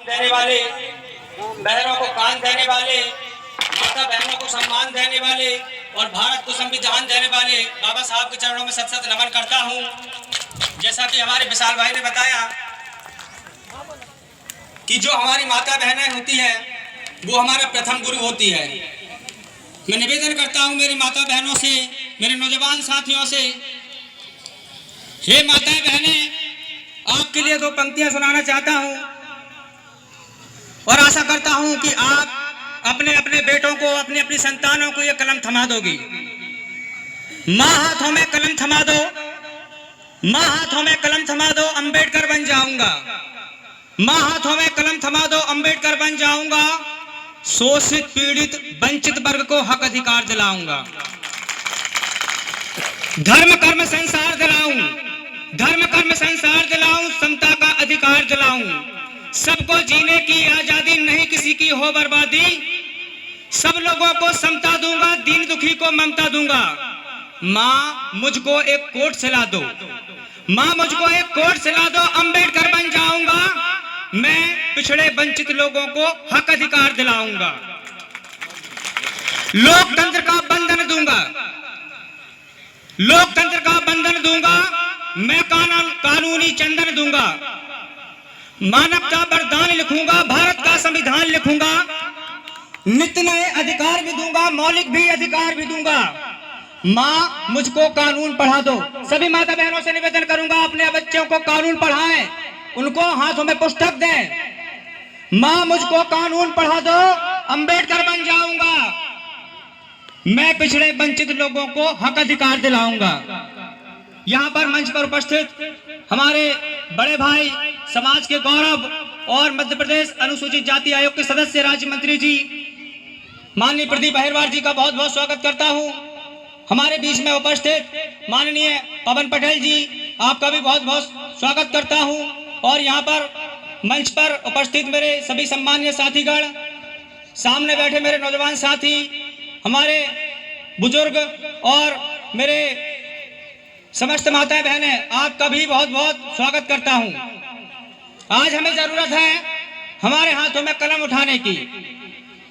देने वाले, बहनों को कान देने वाले, माता बहनों को सम्मान देने वाले और भारत को संविधान देने वाले बाबा साहब के चरणों में सत सत नमन करता हूँ। जैसा कि हमारे विशाल भाई ने बताया कि जो हमारी माता बहनें होती है वो हमारा प्रथम गुरु होती है। मैं निवेदन करता हूँ मेरी माता बहनों से, मेरे नौजवान साथियों से, हे माताएं बहनें, आपके लिए दो पंक्तियां सुनाना चाहता हूँ और आशा करता हूँ कि आप अपने अपने बेटों को, अपनी अपनी संतानों को ये कलम थमा दोगी। माँ हाथों में कलम थमा दो, माँ हाथों में कलम थमा दो, अंबेडकर बन जाऊंगा। माँ हाथों में कलम थमा दो, अंबेडकर बन जाऊंगा। शोषित पीड़ित वंचित वर्ग को हक अधिकार दिलाऊंगा। धर्म कर्म संसार दिलाऊं, धर्म कर्म संसार दिलाऊं, समता का अधिकार दिलाऊं। सबको जीने की आजादी, नहीं किसी की हो बर्बादी। सब लोगों को समता दूंगा, दीन दुखी को ममता दूंगा। माँ मुझको एक कोट सिला दो, माँ मुझको एक कोट सिला दो, अंबेडकर बन जाऊंगा। मैं पिछड़े वंचित लोगों को हक अधिकार दिलाऊंगा। लोकतंत्र का बंधन दूंगा, लोकतंत्र का बंधन दूंगा। मैं कानूनी चंदन दूंगा। मानवता वरदान लिखूंगा, भारत का संविधान लिखूंगा। नित्य नए अधिकार भी दूंगा, मौलिक भी अधिकार भी दूंगा। माँ मुझको कानून पढ़ा दो। सभी माता बहनों से निवेदन करूंगा, अपने बच्चों को कानून पढ़ाएं, उनको हाथों में पुस्तक दें। माँ मुझको कानून पढ़ा दो, अंबेडकर बन जाऊंगा। मैं पिछड़े वंचित लोगों को हक अधिकार दिलाऊंगा। यहाँ पर मंच पर उपस्थित हमारे बड़े भाई, समाज के गौरव और मध्य प्रदेश अनुसूचित जाति आयोग के सदस्य राज्य मंत्री जी माननीय प्रदीप अहिरवार जी का बहुत बहुत स्वागत करता हूँ। हमारे बीच में उपस्थित माननीय पवन पटेल जी, आपका भी बहुत बहुत स्वागत करता हूँ। और यहाँ पर मंच पर उपस्थित मेरे सभी सम्मानीय साथीगण, सामने बैठे मेरे नौजवान साथी, हमारे बुजुर्ग और मेरे समस्त माताएं बहनें, आपका भी बहुत बहुत स्वागत करता हूं। आज हमें जरूरत है हमारे हाथों में कलम उठाने की,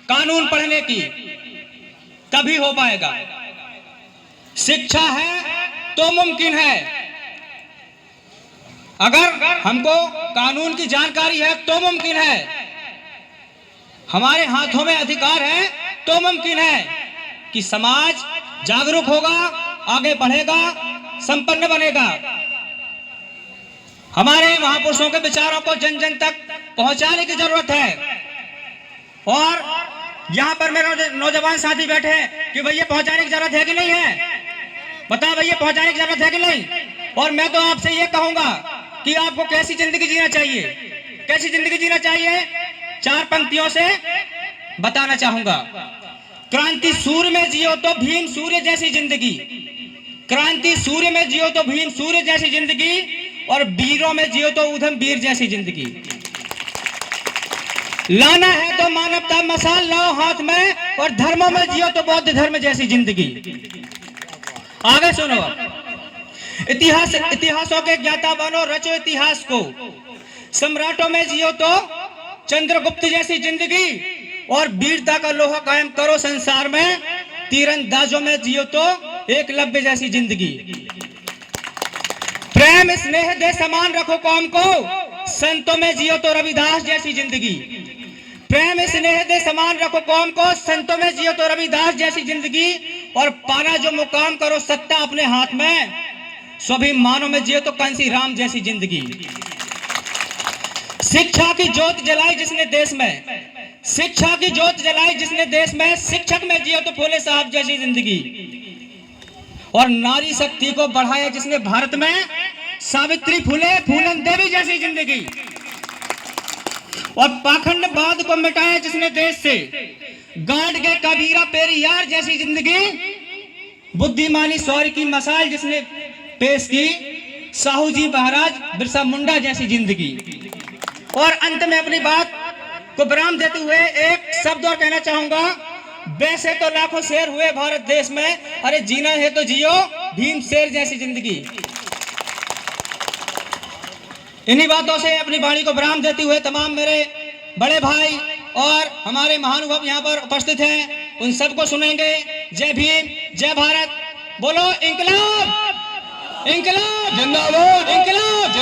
कानून पढ़ने की, तभी हो पाएगा। शिक्षा है तो मुमकिन है। अगर हमको कानून की जानकारी है तो मुमकिन है। हमारे हाथों में अधिकार है तो मुमकिन है कि समाज जागरूक होगा, आगे बढ़ेगा, संपन्न बनेगा। हमारे महापुरुषों के विचारों को जन जन तक पहुंचाने की जरूरत है। और यहाँ पर मेरे नौजवान साथी बैठे हैं कि भैया पहुंचाने की जरूरत है कि नहीं है, बताओ भैया पहुंचाने की जरूरत है कि नहीं। और मैं तो आपसे ये कहूंगा कि आपको कैसी जिंदगी जीना चाहिए, कैसी जिंदगी जीना चाहिए, चार पंक्तियों से बताना चाहूंगा। क्रांति सूर्य में जियो तो भीम सूर्य जैसी जिंदगी, क्रांति सूर्य में जियो तो भीम सूर्य जैसी जिंदगी, और वीरों में जियो तो ऊधम वीर जैसी जिंदगी। लाना है तो मानवता मसाल लाओ हाथ में, और धर्मों में जियो तो बौद्ध धर्म जैसी जिंदगी। आगे सुनो, इतिहासों के ज्ञाता बनो, रचो इतिहास को। सम्राटों में जियो तो चंद्रगुप्त जैसी जिंदगी, और वीरता का लोहा कायम करो संसार में। तीरंदाजों में जियो तो एकलव्य जैसी जिंदगी। प्रेम स्नेह दे समान रखो कौम को, संतों में जियो तो रविदास जैसी जिंदगी। प्रेम स्नेह दे समान रखो कौम को, संतों में जियो तो रविदास जैसी जिंदगी। और पाना जो मुकाम करो सत्ता अपने हाथ में, स्वाभिमानों में जियो तो कांसी राम जैसी जिंदगी। शिक्षा की ज्योत जलाई जिसने देश में, शिक्षा की ज्योत जलाई जिसने देश में, शिक्षक में जियो तो फूले साहब जैसी जिंदगी। और नारी शक्ति को बढ़ाया जिसने भारत में, सावित्री फुले फूलन देवी जैसी जिंदगी। और पाखंडवाद को मिटाया जिसने देश से, गांड के कबीरा पेरियार जैसी जिंदगी। बुद्धिमानी शौर्य की मसाल जिसने पेश की, साहू जी महाराज बिरसा मुंडा जैसी जिंदगी। और अंत में अपनी बात को विराम देते हुए एक शब्द और कहना चाहूंगा, वैसे तो लाखों शेर हुए भारत देश में, अरे जीना है तो जियो भीम शेर जैसी जिंदगी। इन्हीं बातों से अपनी वाणी को विराम देते हुए तमाम मेरे बड़े भाई और हमारे महानुभाव यहाँ पर उपस्थित हैं, उन सबको सुनेंगे। जय भीम, जय भारत, बोलो इंकलाब, इंकलाब जिंदाबाद, इंकलाब